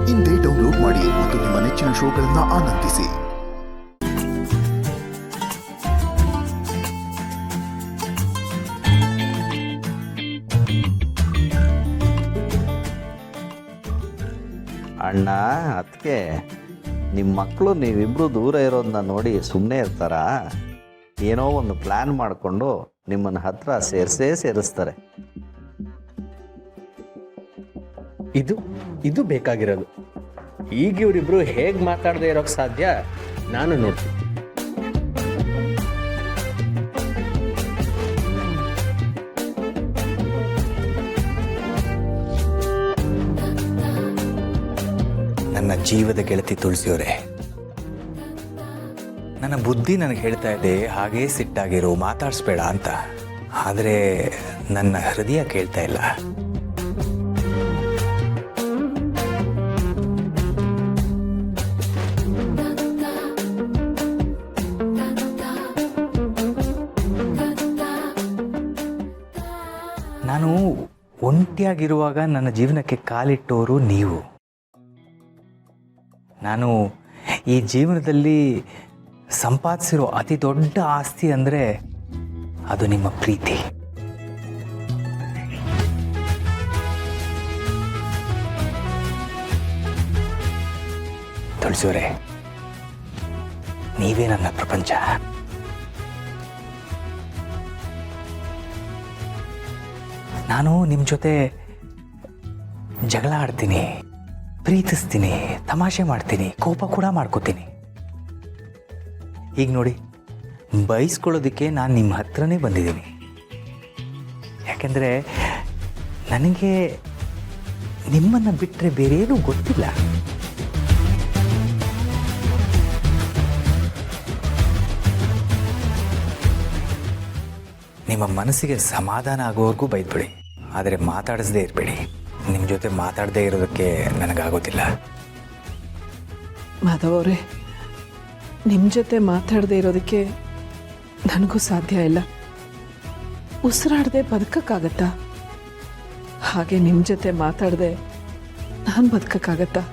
ಇಂದೇ ಡೌನ್ಲೋಡ್ ಮಾಡಿ ಮತ್ತು ನಿಮ್ಮ ನೆಚ್ಚಿನ ಶೋಗಳನ್ನು ಆನಂದಿಸಿ. ಅಣ್ಣ, ಅದಕ್ಕೆ ನಿಮ್ಮ ಮಕ್ಕಳು ನೀವಿಬ್ಬರು ದೂರ ಇರೋದನ್ನ ನೋಡಿ ಸುಮ್ಮನೆ ಇರ್ತಾರಾ? ಏನೋ ಒಂದು ಪ್ಲ್ಯಾನ್ ಮಾಡಿಕೊಂಡು ನಿಮ್ಮನ್ನು ಹತ್ರ ಸೇರಿಸ್ತಾರೆ. ಇದು ಬೇಕಾಗಿರೋದು. ಈಗ ಇವರಿಬ್ರು ಹೇಗೆ ಮಾತಾಡದೆ ಇರೋಕ್ಕೆ ಸಾಧ್ಯ ನಾನು ನೋಡ್ತೀನಿ. ನನ್ನ ಜೀವದ ಗೆಳತಿ ತುಳಸಿಯವರೇ, ನನ್ನ ಬುದ್ಧಿ ನನಗೆ ಹೇಳ್ತಾ ಇದೆ ಹಾಗೇ ಸಿಟ್ಟಾಗಿರು, ಮಾತಾಡಿಸ್ಬೇಡ ಅಂತ. ಆದರೆ ನನ್ನ ಹೃದಯ ಕೇಳ್ತಾ ಇಲ್ಲ. ನಾನು ಒಂಟಿಯಾಗಿರುವಾಗ ನನ್ನ ಜೀವನಕ್ಕೆ ಕಾಲಿಟ್ಟೋರು ನೀವು. ನಾನು ಈ ಜೀವನದಲ್ಲಿ ಸಂಪಾದಿಸಿರೋ ಅತಿ ದೊಡ್ಡ ಆಸ್ತಿ ಅಂದರೆ ಅದು ನಿಮ್ಮ ಪ್ರೀತಿ. ತುಳಸಿಯವರೇ, ನೀವೇ ನನ್ನ ಪ್ರಪಂಚ. ನಾನು ನಿಮ್ಮ ಜೊತೆ ಜಗಳ ಆಡ್ತೀನಿ, ಪ್ರೀತಿಸ್ತೀನಿ, ತಮಾಷೆ ಮಾಡ್ತೀನಿ, ಕೋಪ ಕೂಡ ಮಾಡ್ಕೋತೀನಿ. ಈಗ ನೋಡಿ, ಬಯಸ್ಕೊಳ್ಳೋದಕ್ಕೆ ನಾನು ನಿಮ್ಮ ಹತ್ರನೇ ಬಂದಿದ್ದೀನಿ. ಯಾಕೆಂದರೆ ನನಗೆ ನಿಮ್ಮನ್ನು ಬಿಟ್ಟರೆ ಬೇರೇನೂ ಗೊತ್ತಿಲ್ಲ. ನಿಮ್ಮ ಮನಸ್ಸಿಗೆ ಸಮಾಧಾನ ಆಗೋವರೆಗೂ ಬೈದ್ಬಿಡಿ, ಆದರೆ ಮಾತಾಡಿಸದೇ ಇರಬೇಡಿ. ನಿಮ್ಮ ಜೊತೆ ಮಾತಾಡದೇ ಇರೋದಕ್ಕೆ ನನಗಾಗೋದಿಲ್ಲ. ಮಾಧವ್ ಅವರೇ, ನಿಮ್ಮ ಜೊತೆ ಮಾತಾಡದೇ ಇರೋದಕ್ಕೆ ನನಗೂ ಸಾಧ್ಯ ಇಲ್ಲ. ಉಸಿರಾಡದೆ ಬದುಕಕ್ಕಾಗತ್ತಾ? ಹಾಗೆ ನಿಮ್ಮ ಜೊತೆ ಮಾತಾಡದೆ ನಾನು ಬದುಕಕ್ಕಾಗತ್ತಾ?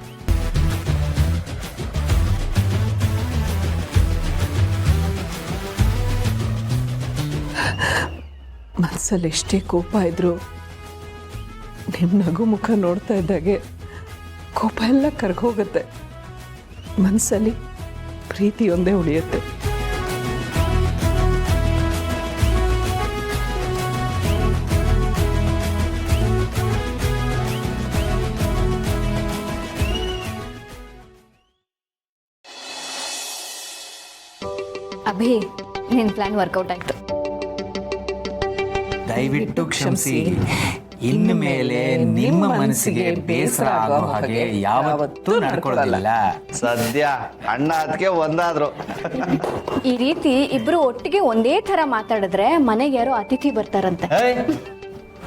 ಮನಸ್ಸಲ್ಲಿ ಎಷ್ಟೇ ಕೋಪ ಇದ್ರು ನಿಮ್ಮ ನಗು ಮುಖ ನೋಡ್ತಾ ಇದ್ದಾಗೆ ಕೋಪ ಎಲ್ಲ ಕರ್ಗೋಗುತ್ತೆ. ಮನಸ್ಸಲ್ಲಿ ಪ್ರೀತಿಯೊಂದೇ ಉಳಿಯುತ್ತೆ. ಅಭಿ, ನಿನ್ನ ಪ್ಲಾನ್ ವರ್ಕೌಟ್ ಆಯ್ತು. ದಯವಿಟ್ಟು ಕ್ಷಮಿಸಿ. ಇನ್ನು ಮೇಲೆ ನಿಮ್ಮ ಮನಸ್ಸಿಗೆ ಬೇಸರ ಆಗೋ ಹಾಗೆ ಯಾವತ್ತೂ ನಡ್ಕೊಳ್ಳೋದಿಲ್ಲ. ಸದ್ಯ ಅಣ್ಣ ಅದಕ್ಕೆ ಒಂದಾದ್ರು. ಈ ರೀತಿ ಇಬ್ರು ಒಟ್ಟಿಗೆ ಒಂದೇ ತರ ಮಾತಾಡಿದ್ರೆ ಮನೆಗೆ ಯಾರೋ ಅತಿಥಿ ಬರ್ತಾರಂತೆ.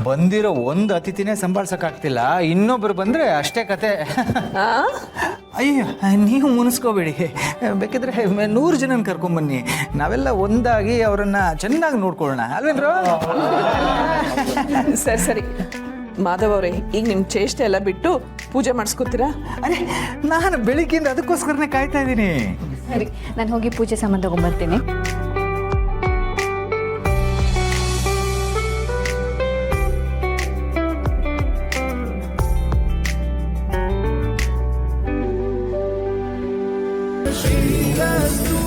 ಬಂದಿರೋ ಒಂದು ಅತಿಥಿನೇ ಸಂಭಾಳ್ಸಕ್ಕಾಗ್ತಿಲ್ಲ, ಇನ್ನೊಬ್ರು ಬಂದ್ರೆ ಅಷ್ಟೇ ಕತೆ. ಅಯ್ಯೋ, ನೀವು ಮುನಿಸ್ಕೋಬೇಡಿ. ಬೇಕಿದ್ರೆ 100 ಜನನ ಕರ್ಕೊಂಬನ್ನಿ, ನಾವೆಲ್ಲ ಒಂದಾಗಿ ಅವರನ್ನ ಚೆನ್ನಾಗಿ ನೋಡ್ಕೊಳ್ಳೋಣ, ಅಲ್ವೇನ್ರು? ಸರಿ ಸರಿ ಮಾಧವ್ ಅವರೇ, ಈಗ ನಿಮ್ಮ ಚೇಷ್ಟೆ ಎಲ್ಲ ಬಿಟ್ಟು ಪೂಜೆ ಮಾಡಿಸ್ಕೊತೀರಾ? ಅರೆ, ನಾನು ಬೆಳಿಗ್ಗೆಯಿಂದ ಅದಕ್ಕೋಸ್ಕರನೇ ಕಾಯ್ತಾ ಇದ್ದೀನಿ. ಸರಿ, ನಾನು ಹೋಗಿ ಪೂಜೆ ಸಾಮಾನು ತಗೊಂಡ್ಬರ್ತೀನಿ. ಶ್ರೀರಸ್ತು